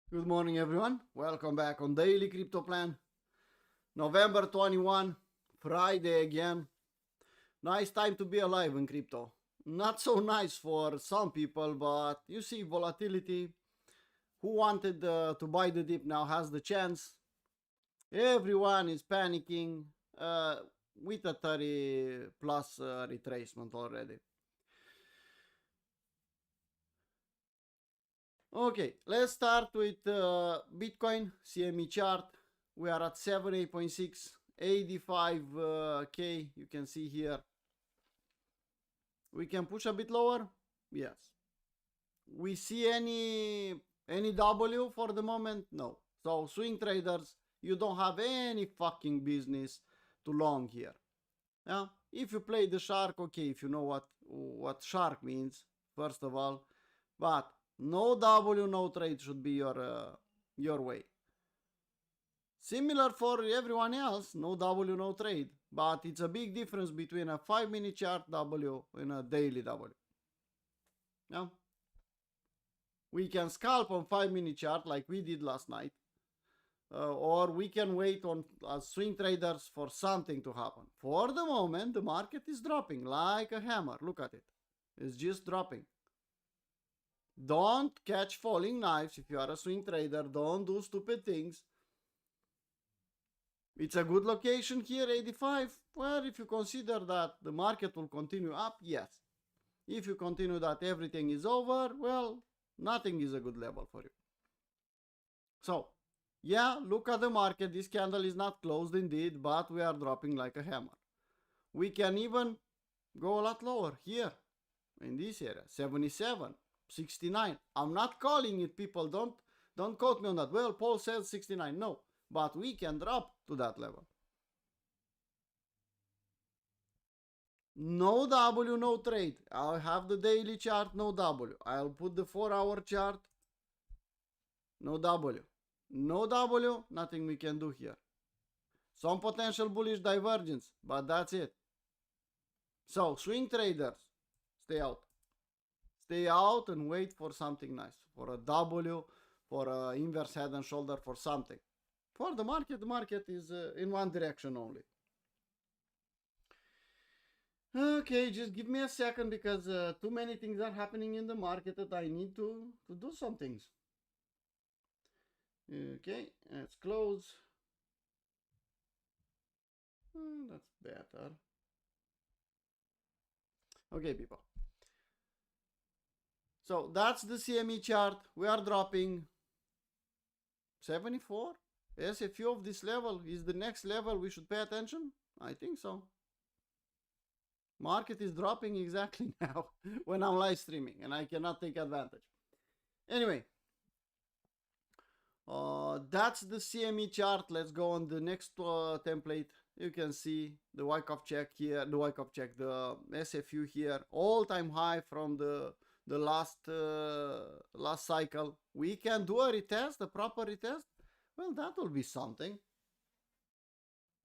Good morning, everyone. Welcome back on Daily Crypto Plan. November 21, Friday again. Nice time to be alive in crypto. Not so nice for some people, but you see volatility. Who wanted to buy the dip now has the chance. Everyone is panicking with a 30 plus retracement already. Okay, let's start with Bitcoin CME chart. We are at 78.6, 85k. You can see here. We can push a bit lower. Yes. We see any W for the moment? No. So swing traders, you don't have any fucking business to long here. Yeah. If you play the shark, okay. If you know what shark means, first of all, but no W, no trade should be your way. Similar for everyone else, no W, no trade. But it's a big difference between a 5-minute chart W and a daily W. Yeah. We can scalp on 5-minute chart like we did last night. Or we can wait on as swing traders for something to happen. For the moment, the market is dropping like a hammer. Look at it. It's just dropping. Don't catch falling knives if you are a swing trader. Don't do stupid things. It's a good location here, 85. Well, if you consider that the market will continue up, yes. If you continue that everything is over, well, nothing is a good level for you. So, yeah, look at the market. This candle is not closed indeed, but we are dropping like a hammer. We can even go a lot lower here in this area, 77, 69. I'm not calling it, people. Don't quote me on that. Well, Paul says 69. No, but we can drop to that level. No W, no trade. I'll have the daily chart, no W. I'll put the 4-hour chart, no W. No W, nothing we can do here. Some potential bullish divergence, but that's it. So, swing traders, stay out. Stay out and wait for something nice. For a W, for an inverse head and shoulder, for something. For the market is in one direction only. Okay, just give me a second because too many things are happening in the market that I need to do some things. Okay, let's close. That's better. Okay, people. So that's the CME chart. We are dropping 74. Yes, a few of this level is the next level we should pay attention. I think so. Market is dropping exactly now when I'm live streaming and I cannot take advantage. Anyway, that's the CME chart. Let's go on the next template. You can see the Wyckoff check here, the SFU here, all-time high from the last cycle. We can do a retest, a proper retest. Well, that will be something.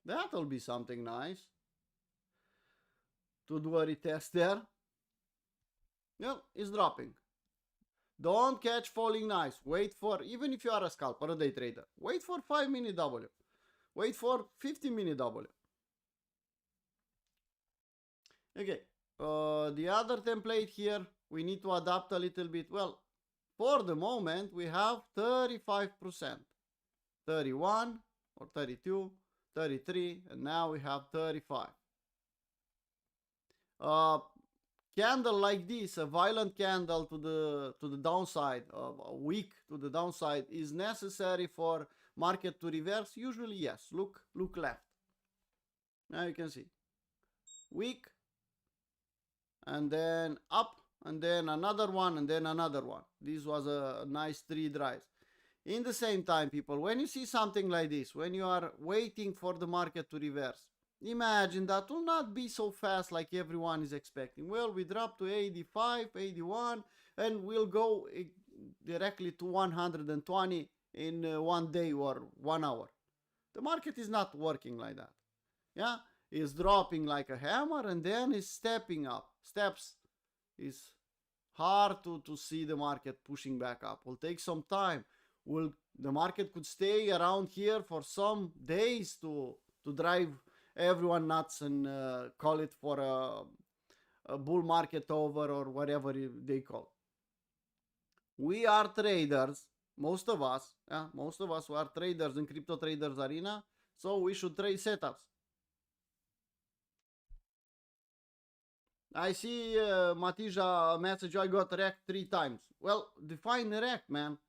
That will be something nice to do a retest there. Well, it's dropping. Don't catch falling knives. Wait for, even if you are a scalper, a day trader, wait for 5-minute W. Wait for 15-minute W. Okay, the other template here, we need to adapt a little bit. Well, for the moment, we have 35%. 31 or 32, 33, and now we have 35. Candle like this, a violent candle to the downside, a weak to the downside, is necessary for market to reverse? Usually yes. Look left. Now you can see weak, and then up, and then another one, and then another one. This was a nice 3 drives. In the same time, people, when you see something like this, when you are waiting for the market to reverse, imagine that will not be so fast like everyone is expecting. Well, we drop to 85, 81, and we'll go directly to 120 in 1 day or 1 hour. The market is not working like that. Yeah, it's dropping like a hammer and then it's stepping up. Steps is hard to see the market pushing back up. Will take some time. Will the market could stay around here for some days to drive everyone nuts and call it for a bull market over or whatever they call. We are traders, most of us who are traders in crypto traders arena, so we should trade setups. I see Matija message, I got wrecked 3 times. Well, define wrecked, man.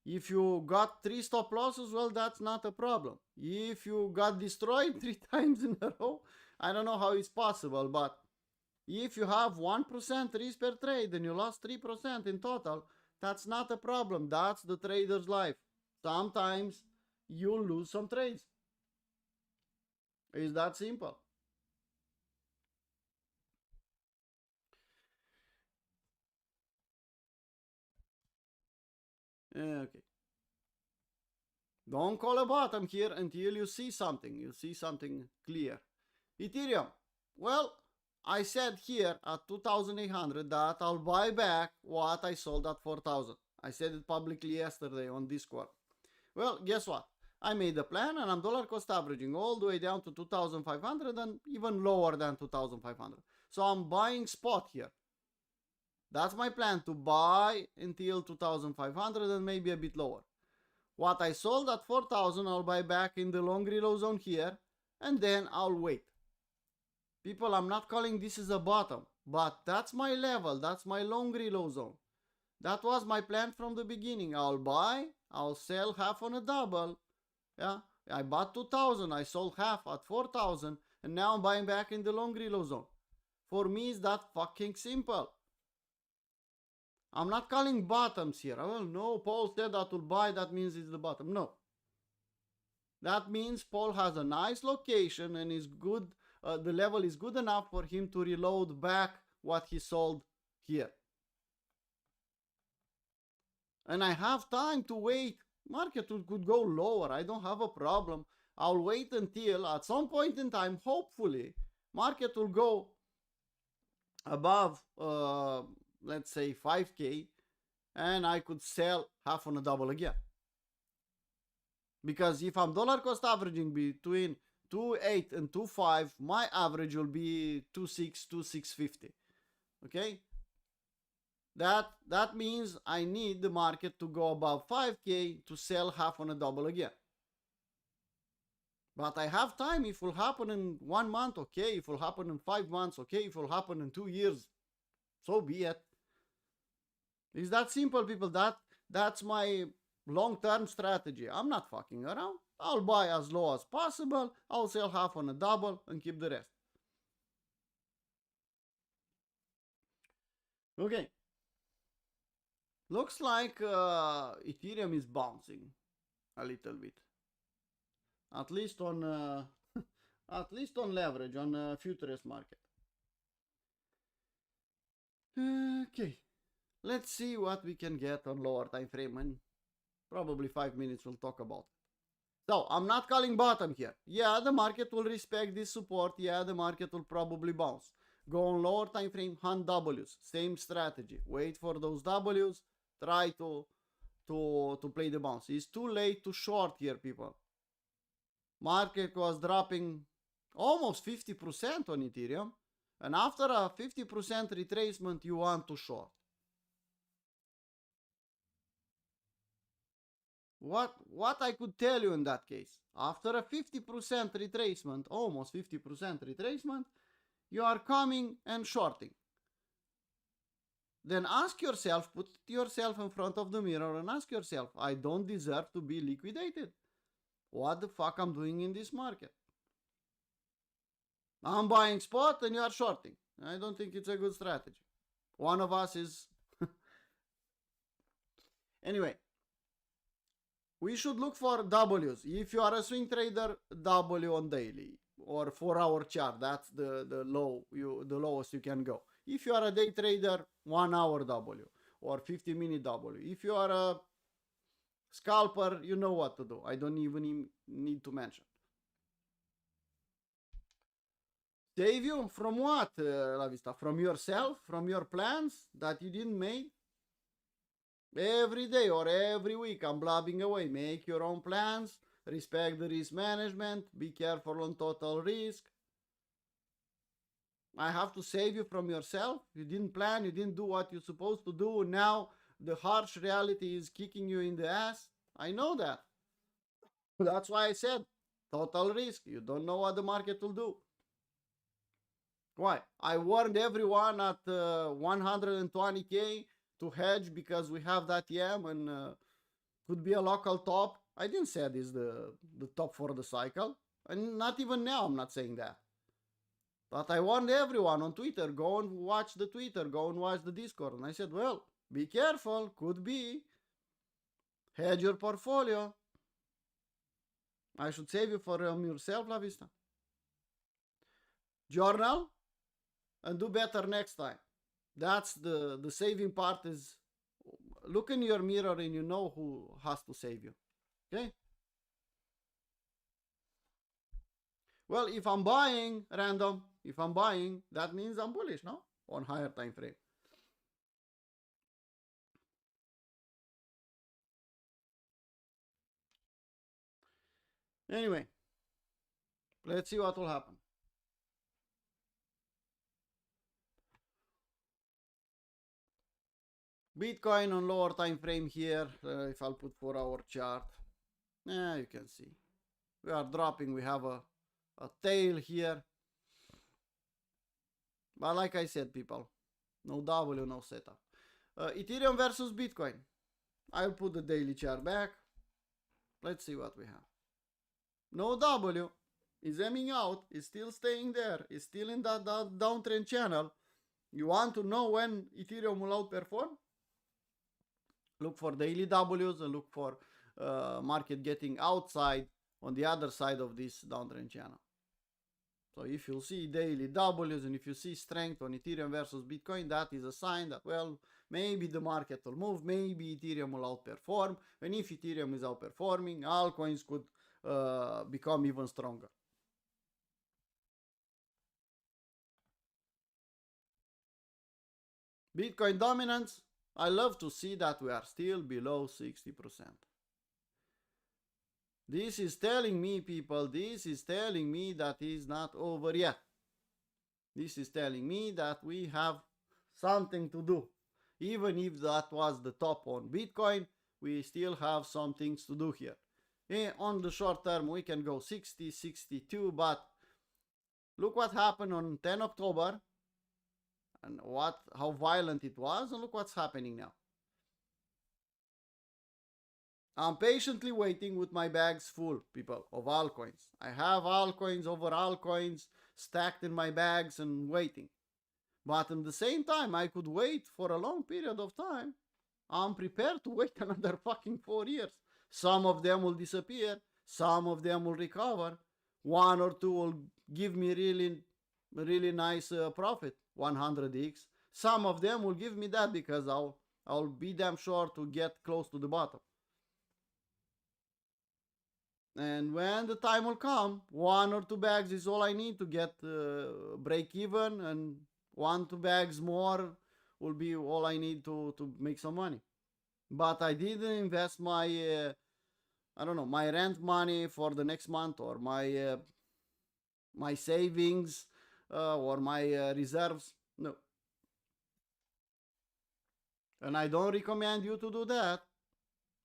If you got 3 stop losses, well, that's not a problem. If you got destroyed 3 times in a row, I don't know how it's possible, but if you have 1% risk per trade and you lost 3% in total, that's not a problem. That's the trader's life. Sometimes you'll lose some trades. It's that simple. Okay. Don't call a bottom here until you see something. You see something clear. Ethereum. Well, I said here at 2,800 that I'll buy back what I sold at 4,000. I said it publicly yesterday on Discord. Well, guess what? I made a plan and I'm dollar cost averaging all the way down to 2,500 and even lower than 2,500. So I'm buying spot here. That's my plan, to buy until 2,500 and maybe a bit lower. What I sold at 4,000 I'll buy back in the long reload zone here and then I'll wait. People, I'm not calling this is a bottom, but that's my level, that's my long reload zone. That was my plan from the beginning. I'll buy, I'll sell half on a double. Yeah, I bought 2,000, I sold half at 4,000, and now I'm buying back in the long reload zone. For me, it's that fucking simple. I'm not calling bottoms here. Well, no, Paul said that will buy, that means it's the bottom. No. That means Paul has a nice location and is good. The level is good enough for him to reload back what he sold here. And I have time to wait. Market could go lower. I don't have a problem. I'll wait until at some point in time, hopefully, market will go above, let's say 5K, and I could sell half on a double again. Because if I'm dollar cost averaging between 2.8 and 2.5, my average will be 2.6, 2.650. Okay? That means I need the market to go above 5K to sell half on a double again. But I have time. If it will happen in 1 month, okay. If it will happen in 5 months, okay. If it will happen in 2 years, so be it. It's that simple, people. That's my long-term strategy. I'm not fucking around. I'll buy as low as possible. I'll sell half on a double and keep the rest. Okay. Looks like Ethereum is bouncing a little bit. At least on at least on leverage on futures market. Okay. Let's see what we can get on lower time frame, and probably 5 minutes we'll talk about it. So I'm not calling bottom here. Yeah, the market will respect this support. Yeah, the market will probably bounce. Go on lower time frame, hunt W's. Same strategy. Wait for those W's. Try to play the bounce. It's too late to short here, people. Market was dropping almost 50% on Ethereum, and after a 50% retracement, you want to short. What I could tell you in that case, after a 50% retracement, almost 50% retracement, you are coming and shorting. Then ask yourself, put yourself in front of the mirror and ask yourself, I don't deserve to be liquidated. What the fuck I'm doing in this market? I'm buying spot and you are shorting. I don't think it's a good strategy. One of us is... Anyway, we should look for W's. If you are a swing trader, W on daily or 4-hour chart. That's the lowest you can go. If you are a day trader, 1 hour W or 50-minute W. If you are a scalper, you know what to do. I don't even need to mention. Save you from what, La Vista? From yourself? From your plans that you didn't make? Every day or every week, I'm blabbing away. Make your own plans, respect the risk management, be careful on total risk. I have to save you from yourself. You didn't plan, you didn't do what you're supposed to do. Now the harsh reality is kicking you in the ass. I know that. That's why I said total risk. You don't know what the market will do. Why? I warned everyone at 120K to hedge because we have that YAM and could be a local top. I didn't say this the top for the cycle. And not even now I'm not saying that. But I warned everyone on Twitter, go and watch the Twitter, go and watch the Discord. And I said, well, be careful, could be. Hedge your portfolio. I should save you from yourself, La Vista. Journal and do better next time. That's the saving part is look in your mirror and you know who has to save you. Okay? Well, if I'm buying random, if I'm buying, that means I'm bullish, no? On higher time frame. Anyway, let's see what will happen. Bitcoin on lower time frame here. If I'll put 4-hour chart, you can see we are dropping. We have a tail here, but like I said, people, no W, no setup. Ethereum versus Bitcoin. I'll put the daily chart back. Let's see what we have. No W. Is aiming out. Is still staying there. Is still in that downtrend channel. You want to know when Ethereum will outperform? Look for daily Ws and look for market getting outside on the other side of this downtrend channel. So if you see daily Ws and if you see strength on Ethereum versus Bitcoin, that is a sign that, well, maybe the market will move, maybe Ethereum will outperform. And if Ethereum is outperforming, altcoins could become even stronger. Bitcoin dominance, I love to see that we are still below 60%. This is telling me, people, this is telling me that it's not over yet. This is telling me that we have something to do. Even if that was the top on Bitcoin, we still have some things to do here. On the short term, we can go 60, 62, but look what happened on 10 October and how violent it was, and look what's happening now. I'm patiently waiting with my bags full, people, of altcoins. I have altcoins over altcoins stacked in my bags and waiting. But at the same time, I could wait for a long period of time. I'm prepared to wait another fucking 4 years. Some of them will disappear. Some of them will recover. 1 or 2 will give me really nice profit, 100x. Some of them will give me that because I'll be damn sure to get close to the bottom. And when the time will come, 1 or 2 bags is all I need to get break even, and 1-2 bags more will be all I need to make some money. But I didn't invest my I don't know, my rent money for the next month, or my savings or my reserves. No. And I don't recommend you to do that.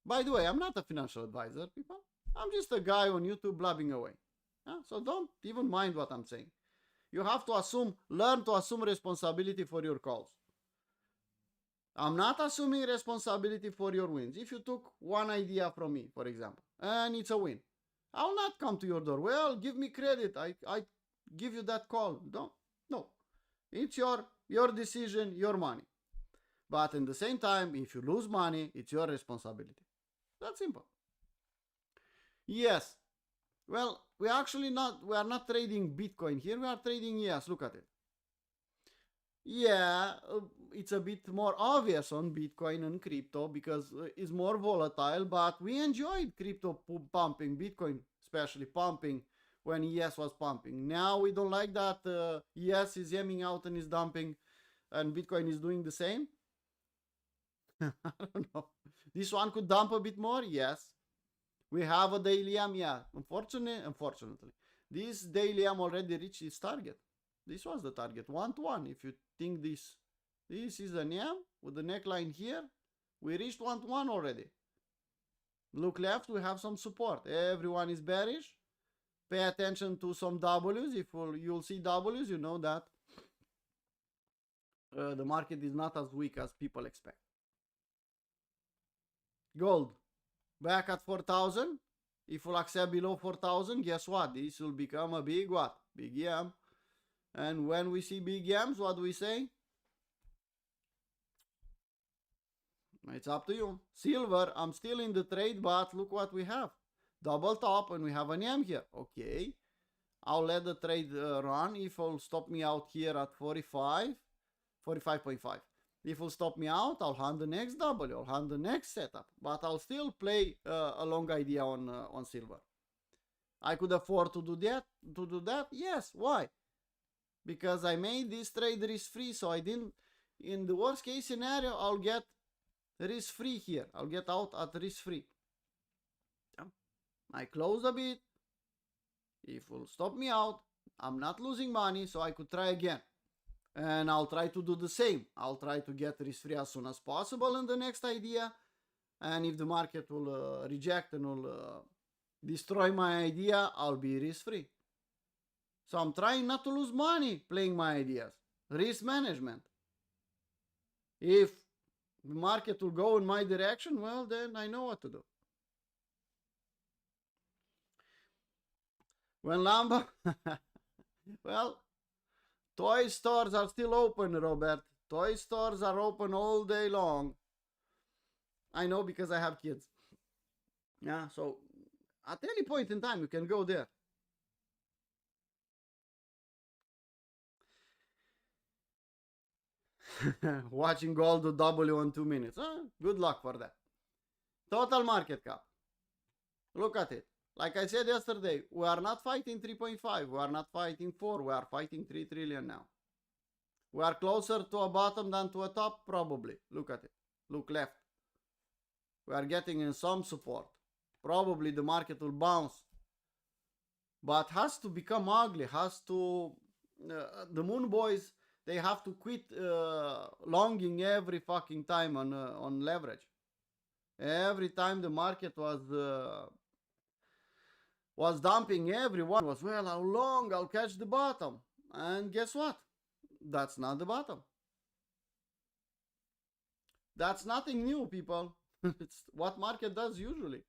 By the way, I'm not a financial advisor, people. I'm just a guy on YouTube blabbing away. So don't even mind what I'm saying. You have to learn to assume responsibility for your calls. I'm not assuming responsibility for your wins. If you took one idea from me, for example, and it's a win, I'll not come to your door. Well, give me credit. I give you that call. Don't. No. It's your decision, your money. But at the same time, if you lose money, it's your responsibility. That's simple. Yes. Well, we are not trading Bitcoin here. We are trading ES. Look at it. Yeah, it's a bit more obvious on Bitcoin and crypto because it's more volatile, but we enjoyed crypto pumping, Bitcoin especially pumping when ES was pumping. Now we don't like that ES is aiming out and is dumping, and Bitcoin is doing the same. I don't know. This one could dump a bit more, yes. We have a daily M, yeah. Unfortunately, this daily M already reached its target. This was the target, 1-to-1. If you think this is an M with the neckline here, we reached 1-to-1 already. Look left, we have some support. Everyone is bearish. Pay attention to some W's. If you'll see W's, you know that the market is not as weak as people expect. Gold, back at 4,000. If we'll accept below 4,000, guess what? This will become a big what? Big yam. And when we see big yams, what do we say? It's up to you. Silver, I'm still in the trade, but look what we have. Double top, and we have an yam here. Okay. I'll let the trade run. If it'll stop me out here at 45, 45.5. If it'll stop me out, I'll hunt the next W. I'll hunt the next setup. But I'll still play a long idea on silver. I could afford to do that. Yes. Why? Because I made this trade risk-free, so I didn't. In the worst case scenario, I'll get risk-free here. I'll get out at risk-free. I close a bit. If it will stop me out, I'm not losing money, so I could try again. And I'll try to do the same. I'll try to get risk-free as soon as possible in the next idea. And if the market will reject and will destroy my idea, I'll be risk-free. So I'm trying not to lose money playing my ideas. Risk management. If the market will go in my direction, well, then I know what to do. When Lambo... well, toy stores are still open, Robert. Toy stores are open all day long. I know because I have kids. Yeah, so at any point in time, you can go there. Watching gold to W in 2 minutes. Good luck for that. Total market cap. Look at it. Like I said yesterday, we are not fighting 3.5. We are not fighting 4. We are fighting 3 trillion now. We are closer to a bottom than to a top, probably. Look at it. Look left. We are getting in some support. Probably the market will bounce. But has to become ugly. Has to... the moon boys... they have to quit longing every fucking time on leverage. Every time the market was dumping, everyone was, well, how long? I'll catch the bottom. And guess what? That's not the bottom. That's nothing new, people. It's what market does usually.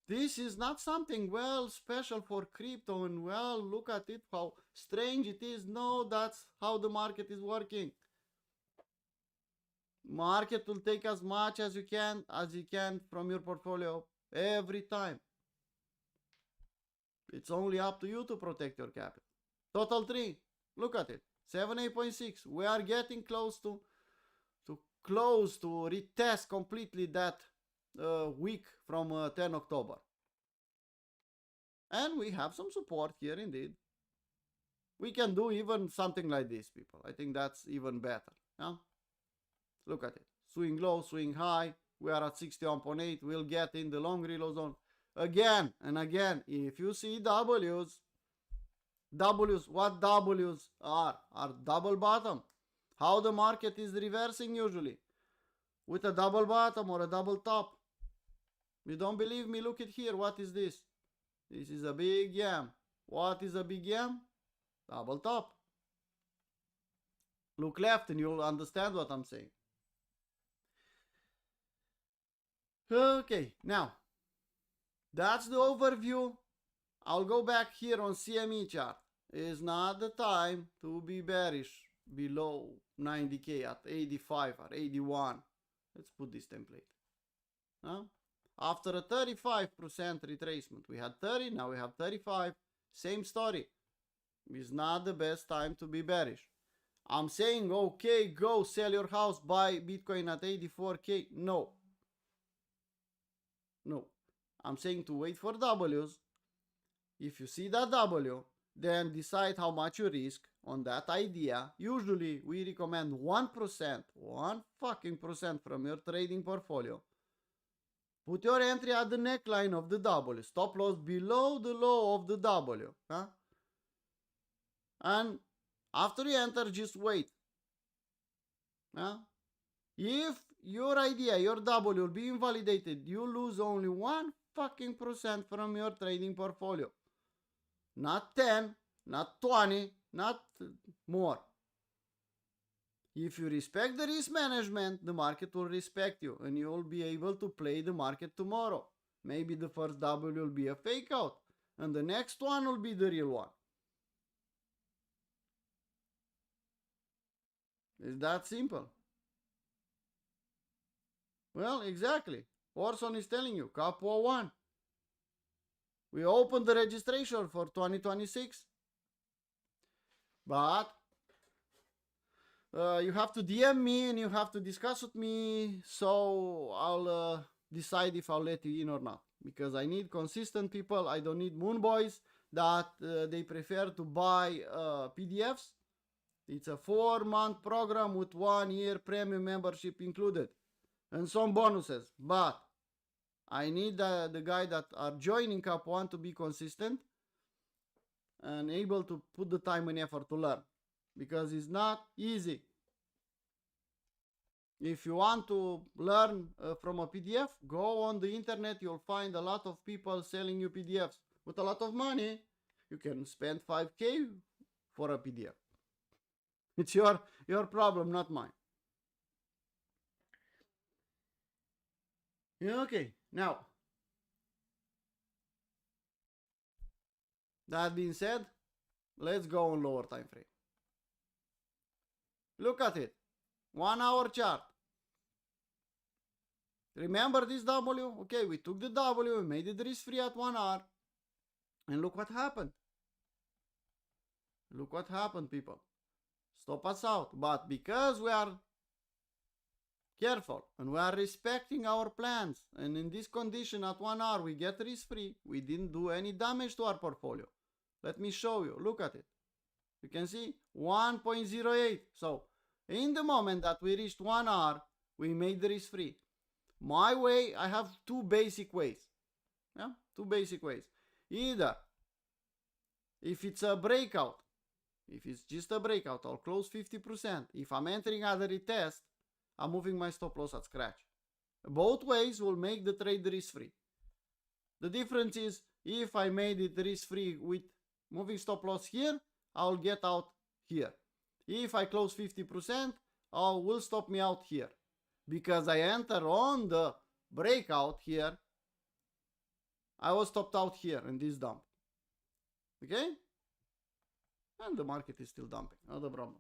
This is not something, well, special for crypto and, well, look at it, how strange it is. No, that's how the market is working. Market will take as much as you can from your portfolio every time. It's only up to you to protect your capital. Total 3, look at it, 78.6. We are getting close to retest completely that week from 10 October. And we have some support here indeed. We can do even something like this, people. I think that's even better. Yeah? Look at it. Swing low, swing high. We are at 61.8. We'll get in the long reload zone again and again. If you see W's, what W's are double bottom. How the market is reversing usually. With a double bottom or a double top. You don't believe me? Look at here. What is this? This is a big yam. What is a big yam? Double top. Look left and you'll understand what I'm saying. Okay, now that's the overview. I'll go back here on CME chart. It's not the time to be bearish below 90k at 85 or 81. Let's put this template. Huh? After a 35% retracement, we had 30, now we have 35. Same story. It's not the best time to be bearish. I'm saying, okay, go sell your house, buy Bitcoin at 84k. No. No. I'm saying to wait for W's. If you see that W, then decide how much you risk on that idea. Usually we recommend 1%, 1% from your trading portfolio. Put your entry at the neckline of the W, stop loss below the low of the W. Huh? And after you enter, just wait. Huh? If your idea, your W will be invalidated, you lose only 1% from your trading portfolio. Not 10, not 20, not more. If you respect the risk management, the market will respect you and you will be able to play the market tomorrow. Maybe the first W will be a fake out and the next one will be the real one. It's that simple. Well, exactly. Orson is telling you, Capo 1. We opened the registration for 2026. But you have to DM me and you have to discuss with me, so I'll decide if I'll let you in or not. Because I need consistent people. I don't need moon boys that they prefer to buy PDFs. It's a 4-month program with 1 year premium membership included and some bonuses. But I need the guy that are joining Cap 1 to be consistent and able to put the time and effort to learn, because it's not easy. If you want to learn from a PDF, go on the internet. You'll find a lot of people selling you PDFs with a lot of money. You can spend 5K for a PDF. It's your problem, not mine. Okay, now that being said, let's go on lower time frame. Look at it. 1 hour chart. Remember this W? Okay, we took the W, we made it risk free at 1 hour. And look what happened. Look what happened, people. Stop us out. But because we are careful and we are respecting our plans, and in this condition at 1 hour we get risk free, we didn't do any damage to our portfolio. Let me show you. Look at it. You can see 1.08. So in the moment that we reached 1 hour, we made the risk free. My way, I have two basic ways. Yeah, two basic ways. Either if it's a breakout, if it's just a breakout, I'll close 50%. If I'm entering at a retest, I'm moving my stop loss at scratch. Both ways will make the trade risk free. The difference is, if I made it risk free with moving stop loss here, I'll get out here. If I close 50%, will stop me out here, because I enter on the breakout here. I was stopped out here in this dump. Okay? And the market is still dumping, not a problem.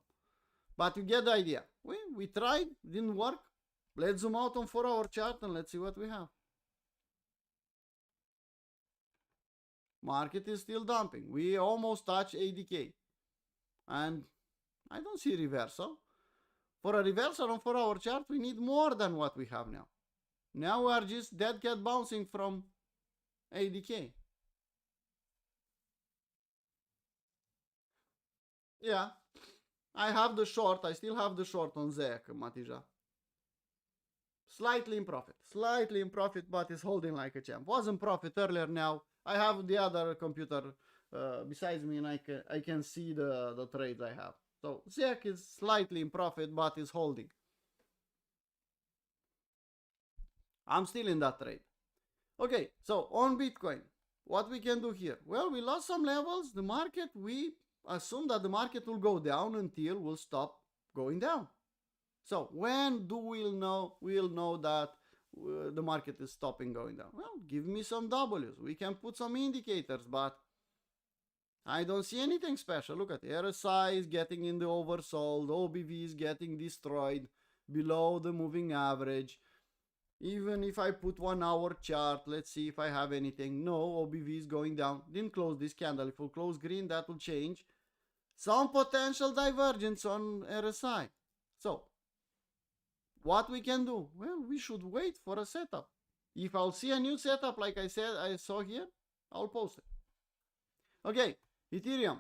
But you get the idea. We tried, didn't work. Let's zoom out on 4 hour chart and let's see what we have. Market is still dumping. We almost touched ADK. And I don't see reversal. For a reversal on 4 hour chart, we need more than what we have now. Now we are just dead cat bouncing from ADK. Yeah, I have the short. I still have the short on ZEC, Matija. Slightly in profit, but it's holding like a champ. Wasn't profit earlier. Now I have the other computer besides me, and I can see the trades I have. So ZEC is slightly in profit, but is holding. I'm still in that trade. Okay, so on Bitcoin, what we can do here? Well, we lost some levels. The market, we assume that the market will go down until we'll stop going down. So when do we'll know that the market is stopping going down? Well, give me some W's. We can put some indicators, but I don't see anything special. Look at the RSI is getting in the oversold. OBV is getting destroyed below the moving average. Even if I put 1 hour chart, let's see if I have anything. No, OBV is going down. Didn't close this candle. If we'll close green, that will change. Some potential divergence on RSI. So what we can do? Well, we should wait for a setup. If I'll see a new setup, like I said, I saw here, I'll post it. Okay, Ethereum.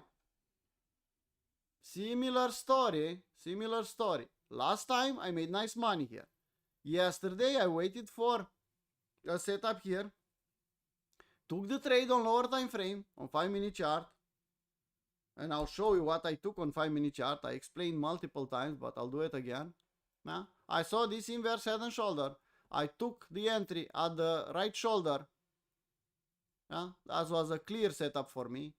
Similar story. Similar story. Last time I made nice money here. Yesterday I waited for a setup here. Took the trade on lower time frame on 5-minute chart. And I'll show you what I took on 5-minute chart. I explained multiple times, but I'll do it again. Now, I saw this inverse head and shoulder. I took the entry at the right shoulder. Yeah, that was a clear setup for me.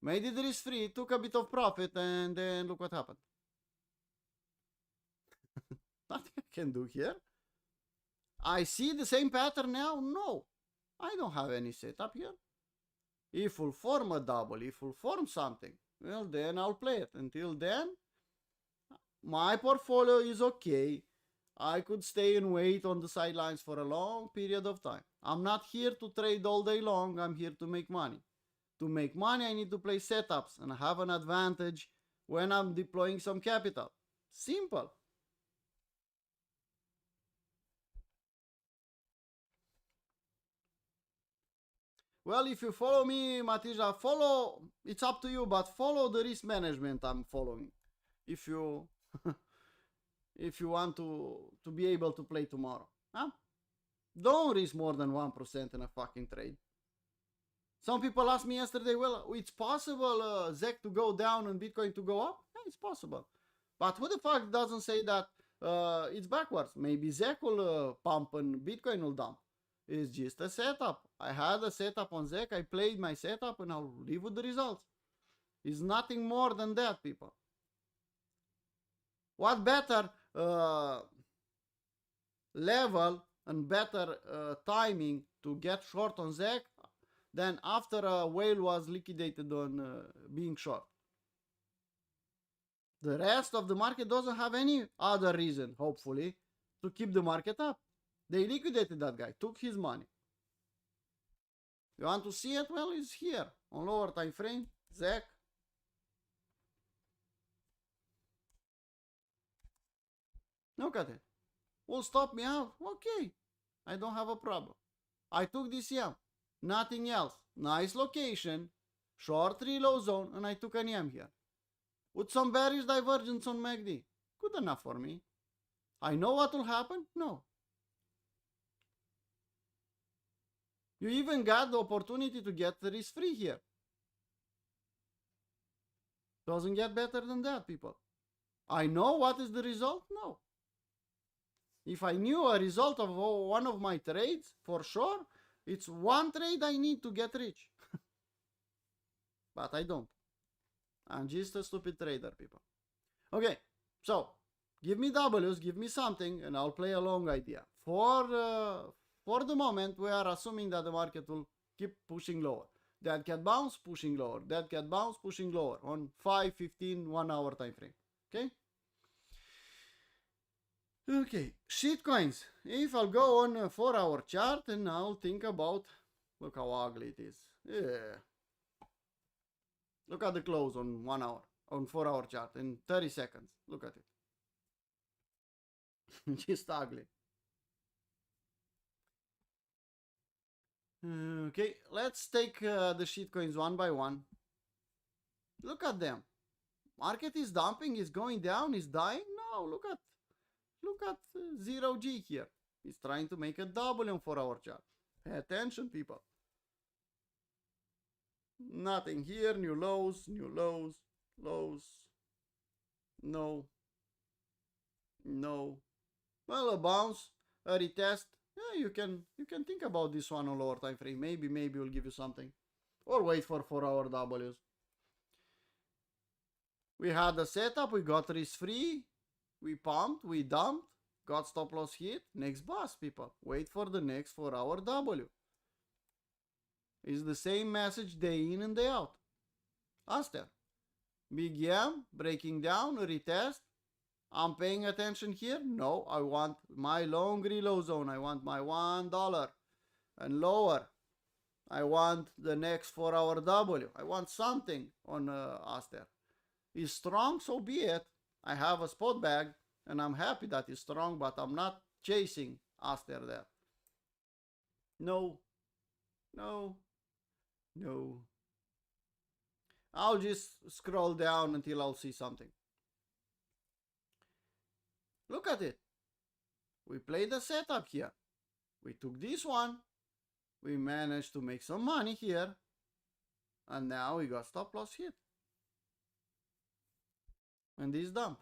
Made it risk free, took a bit of profit, and then look what happened. Nothing I can do here. I see the same pattern now? No. I don't have any setup here. If we'll form a double, if we'll form something, well, then I'll play it. Until then, my portfolio is okay. I could stay and wait on the sidelines for a long period of time. I'm not here to trade all day long. I'm here to make money. To make money, I need to play setups and have an advantage when I'm deploying some capital. Simple. Well, if you follow me, Matija, follow, it's up to you, but follow the risk management I'm following. If you if you want to be able to play tomorrow. Huh? Don't risk more than 1% in a fucking trade. Some people asked me yesterday, well, it's possible ZEC to go down and Bitcoin to go up? Yeah, it's possible. But who the fuck doesn't say that it's backwards? Maybe ZEC will pump and Bitcoin will dump. It's just a setup. I had a setup on ZEC. I played my setup and I'll live with the results. It's nothing more than that, people. What better level and better timing to get short on ZEC than after a whale was liquidated on being short? The rest of the market doesn't have any other reason, hopefully, to keep the market up. They liquidated that guy, took his money. You want to see it? Well, it's here on lower time frame. ZEC. Look at it. Will stop me out? Okay. I don't have a problem. I took this yam. Nothing else. Nice location. Short reload zone. And I took an yam here. With some bearish divergence on MACD. Good enough for me. I know what will happen? No. You even got the opportunity to get risk free here. Doesn't get better than that, people. I know what is the result? No. If I knew a result of one of my trades, for sure, it's one trade I need to get rich. But I don't. I'm just a stupid trader, people. Okay, so give me W's, give me something, and I'll play a long idea. For the moment, we are assuming that the market will keep pushing lower. Dead cat bounce, pushing lower. Dead cat bounce, pushing lower on 5, 15, 1 hour time frame. Okay? Okay, shitcoins. If I'll go on a 4-hour chart and I'll think about, look how ugly it is. Yeah. Look at the close on 1 hour, on 4-hour chart in 30 seconds. Look at it. Just ugly. Okay, let's take the shitcoins one by one. Look at them. Market is dumping, is going down, is dying. No, look at 0G here. He's trying to make a double on 4-hour chart. Pay attention, people. Nothing here. New lows, lows. No. Well, a bounce, a retest. Yeah, you can think about this one on lower time frame. Maybe we'll give you something. Or wait for 4-hour Ws. We had a setup, we got risk free, we pumped, we dumped, got stop loss hit. Next bus, people. Wait for the next 4-hour W. It's the same message day in and day out. Aster. Big yam, breaking down, retest. I'm paying attention here. No, I want my long reload zone. I want my $1 and lower. I want the next 4-hour W. I want something on Aster. It's strong, so be it. I have a spot bag and I'm happy that it's strong, but I'm not chasing Aster there. No. I'll just scroll down until I'll see something. Look at it. We played the setup here. We took this one. We managed to make some money here. And now we got stop loss hit. And this dump.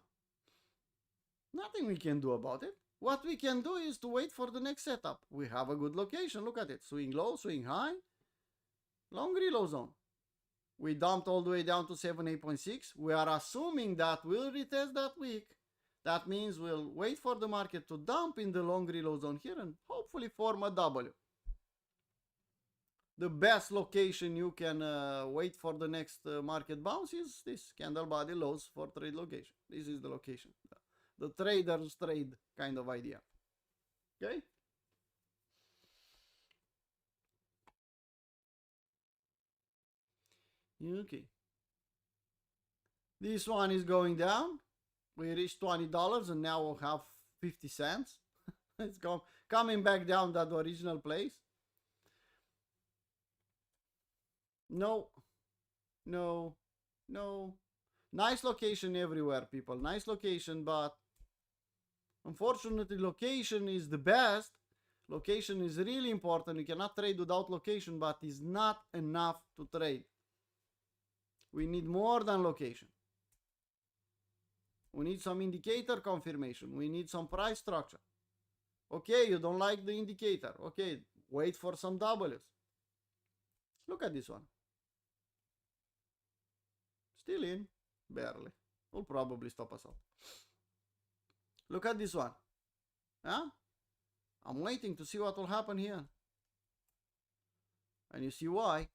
Nothing we can do about it. What we can do is to wait for the next setup. We have a good location. Look at it. Swing low, swing high. Long reload zone. We dumped all the way down to 78.6. We are assuming that we'll retest that week. That means we'll wait for the market to dump in the long reload zone here and hopefully form a W. The best location you can wait for the next market bounce is this candle body lows for trade location. This is the location. The trader's trade kind of idea. Okay? Okay. This one is going down. We reached $20 and now we'll have 50 cents. It's coming back down that original place. No. No. No. Nice location everywhere, people. Nice location, but unfortunately location is the best. Location is really important. You cannot trade without location, but it's not enough to trade. We need more than location. We need some indicator confirmation. We need some price structure. Okay, you don't like the indicator. Okay, wait for some W's. Look at this one. Still in, barely. Will probably stop us out. Look at this one. Huh? I'm waiting to see what will happen here. And you see why.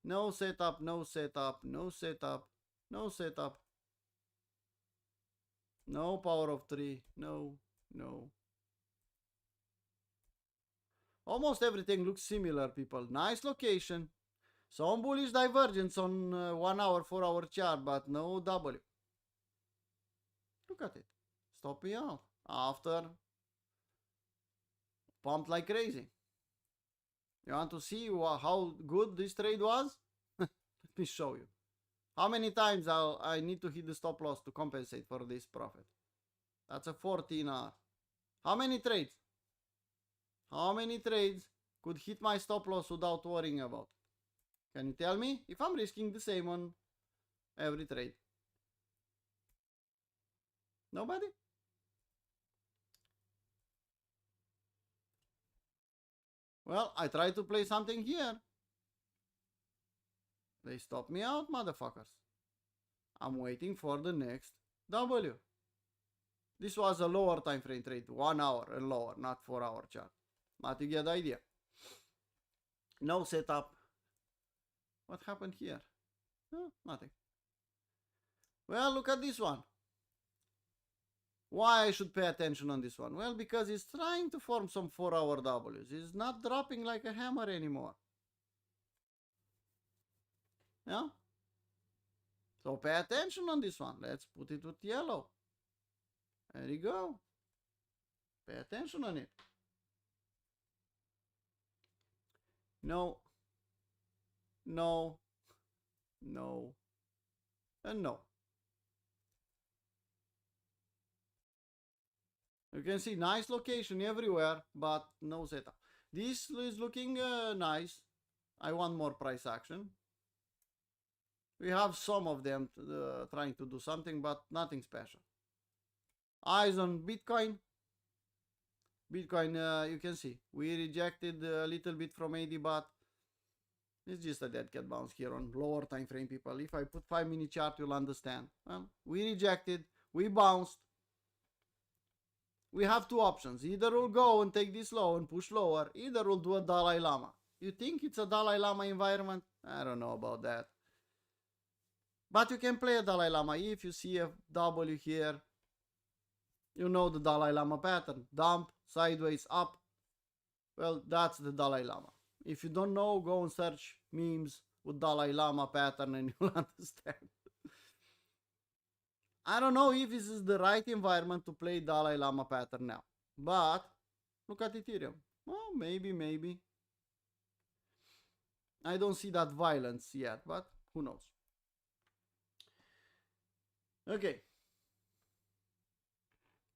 No setup, no setup, no setup, no setup. No power of 3. No, no. Almost everything looks similar, people. Nice location. Some bullish divergence on 1 hour, 4 hour chart, but no W. Look at it. Stop me out. After pumped like crazy. You want to see how good this trade was? Let me show you. How many times I need to hit the stop loss to compensate for this profit? That's a 14 hour. How many trades? How many trades could hit my stop loss without worrying about it? Can you tell me? If I'm risking the same on every trade. Nobody? Well, I tried to play something here. They stopped me out, motherfuckers. I'm waiting for the next W. This was a lower time frame trade, 1 hour and lower, not 4 hour chart. But you get the idea. No setup. What happened here? Nothing. Well, look at this one. Why I should pay attention on this one? Well, because it's trying to form some 4 hour W's. It's not dropping like a hammer anymore. Yeah? So pay attention on this one. Let's put it with yellow. There you go. Pay attention on it. No. No. No. And no. You can see nice location everywhere, but no setup. This is looking nice. I want more price action. We have some of them trying to do something, but nothing special. Eyes on Bitcoin. Bitcoin, you can see. We rejected a little bit from 80, but it's just a dead cat bounce here on lower time frame, people. If I put 5-minute chart, you'll understand. Well, we rejected. We bounced. We have two options. Either we'll go and take this low and push lower. Either we'll do a Dalai Lama. You think it's a Dalai Lama environment? I don't know about that. But you can play a Dalai Lama. If you see a W here, you know the Dalai Lama pattern. Dump, sideways, up. Well, that's the Dalai Lama. If you don't know, go and search memes with Dalai Lama pattern and you'll understand. I don't know if this is the right environment to play Dalai Lama pattern now. But look at Ethereum. Well, maybe. I don't see that violence yet, but who knows. Okay.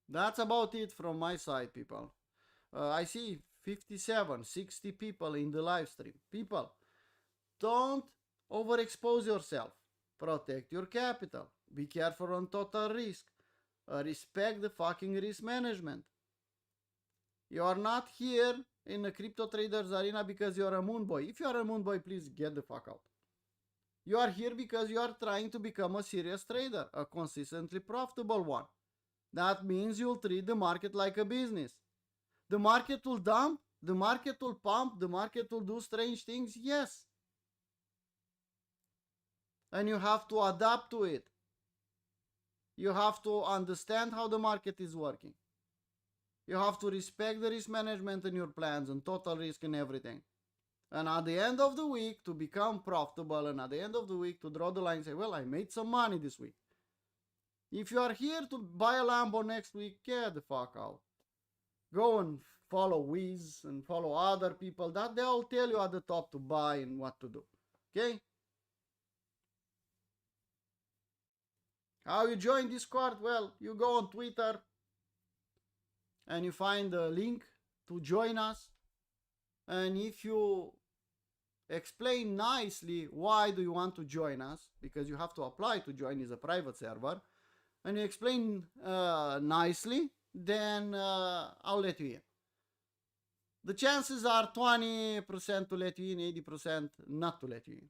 That's about it from my side, people. I see 57, 60 people in the live stream. People, don't overexpose yourself. Protect your capital. Be careful on total risk. Respect the fucking risk management. You are not here in the crypto traders arena because you are a moon boy. If you are a moon boy, please get the fuck out. You are here because you are trying to become a serious trader, a consistently profitable one. That means you'll treat the market like a business. The market will dump, the market will pump, the market will do strange things, yes. And you have to adapt to it. You have to understand how the market is working. You have to respect the risk management in your plans and total risk and everything. And at the end of the week, to become profitable, and at the end of the week, to draw the line and say, well, I made some money this week. If you are here to buy a Lambo next week, get the fuck out. Go and follow Wiz and follow other people that they'll tell you at the top to buy and what to do. Okay? How you join Discord? Well, you go on Twitter and you find the link to join us. And if you explain nicely why do you want to join us, because you have to apply to join, is a private server, and you explain nicely, then I'll let you in. The chances are 20% to let you in, 80% not to let you in.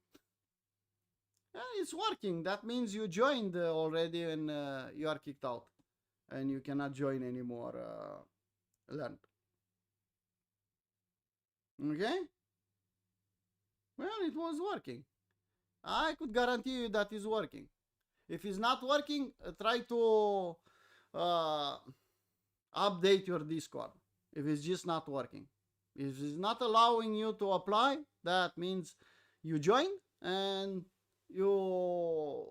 And it's working. That means you joined already and you are kicked out. And you cannot join anymore. Learn. Okay? Well, it was working. I could guarantee you that it's working. If it's not working, try to update your Discord. If it's just not working. If it's not allowing you to apply, that means you joined and you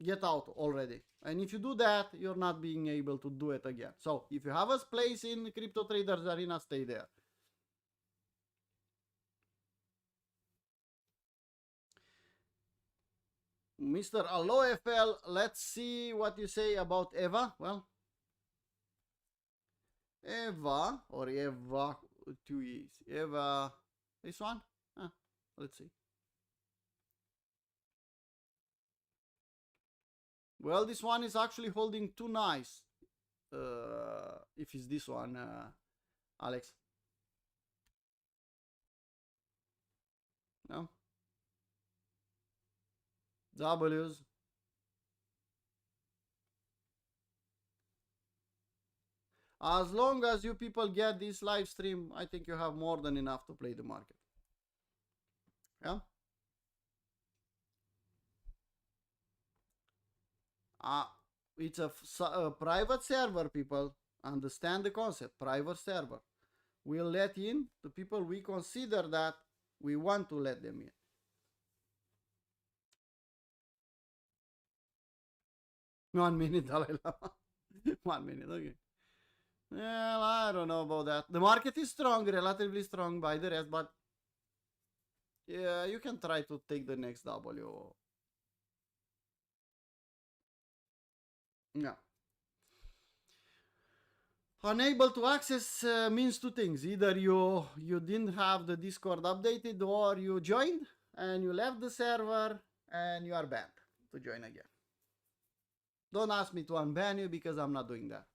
get out already. And if you do that, you're not being able to do it again. So if you have a place in Crypto Traders Arena, stay there. Mr. AlloFL, let's see what you say about Eva. Well, Eva, or Eva, two E's. Eva, this one? Let's see. Well, this one is actually holding too nice. If it's this one, Alex. No? W's. As long as you people get this live stream, I think you have more than enough to play the market. Yeah? It's a private server, people. Understand the concept. Private server. We'll let in the people we consider that we want to let them in. One minute, Dalai Lama. 1 minute, okay. Well, I don't know about that. The market is strong, relatively strong by the rest, but yeah, you can try to take the next W. Yeah. Unable to access means two things. Either you didn't have the Discord updated, or you joined and you left the server and you are banned to join again. Don't ask me to unban you because I'm not doing that.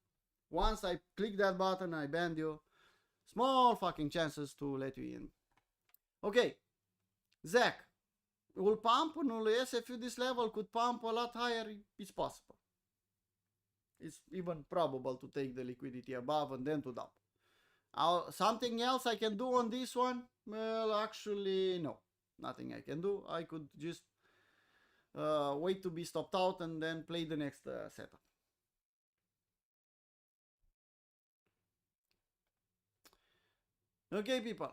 Once I click that button, I banned you. Small fucking chances to let you in. Okay. Zach. Will pump? No, SFU this level could pump a lot higher. It's possible. It's even probable to take the liquidity above and then to dump. Something else I can do on this one? Well, actually, no. Nothing I can do. I could just wait to be stopped out and then play the next setup. Okay, people.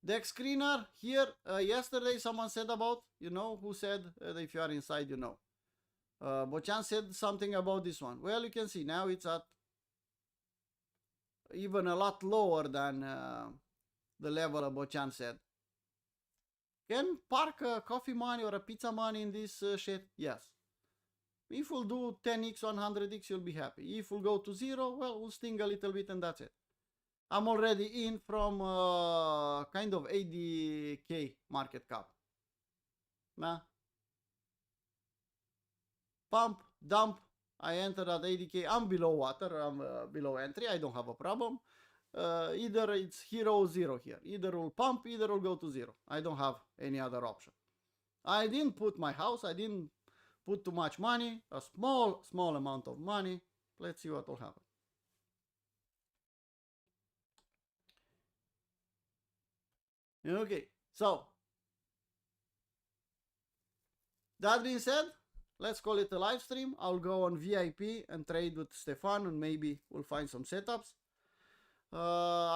Deck screener here. Yesterday someone said about, who said if you are inside, Bochan said something about this one. Well, you can see now it's at even a lot lower than the level Bochan said. Can park a coffee money or a pizza money in this shit? Yes. If we'll do 10x, 100x, you'll be happy. If we'll go to 0, well, we'll sting a little bit and that's it. I'm already in from kind of 80k market cap. Nah. Pump, dump. I entered at 80k. I'm below water. I'm below entry. I don't have a problem. Either it's hero or 0 here. Either will pump, either will go to 0. I don't have any other option. I didn't put my house. I didn't put too much money. A small amount of money. Let's see what will happen. Okay, so that being said, let's call it a live stream. I'll go on VIP and trade with Stefan and maybe we'll find some setups.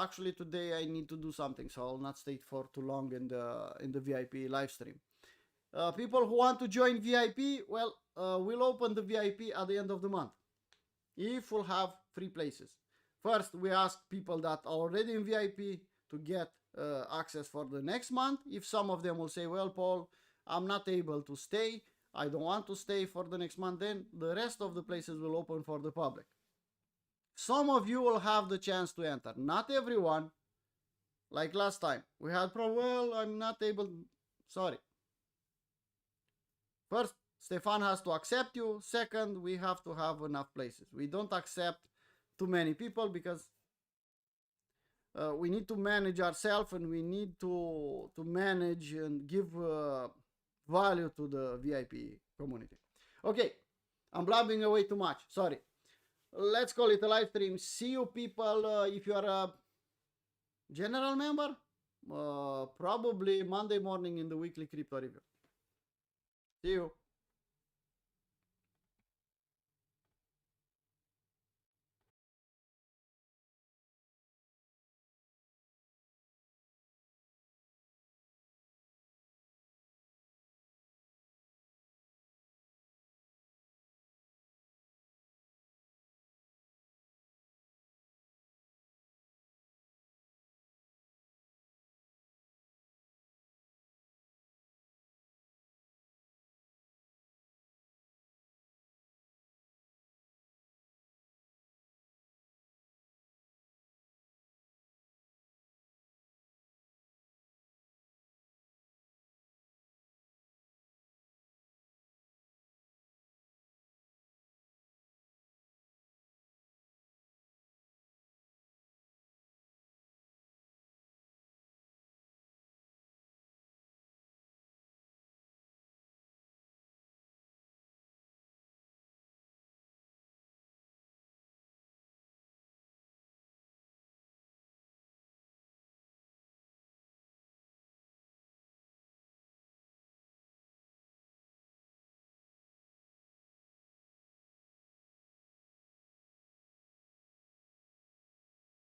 Actually today I need to do something, so I'll not stay for too long in the VIP live stream. People who want to join VIP, well, we'll open the VIP at the end of the month. If we'll have 3 places. First, we ask people that are already in VIP to get access for the next month. If some of them will say, well, Paul, I'm not able to stay, I don't want to stay for the next month, then the rest of the places will open for the public. Some of you will have the chance to enter. Not everyone. Like last time. We had problem, well, I'm not able, sorry. First, Stefan has to accept you. Second, we have to have enough places. We don't accept too many people because we need to manage ourselves and we need to manage and give value to the VIP community. Okay, I'm blabbing away too much. Sorry. Let's call it a live stream. See you people. If you are a general member, probably Monday morning in the weekly crypto review. See you.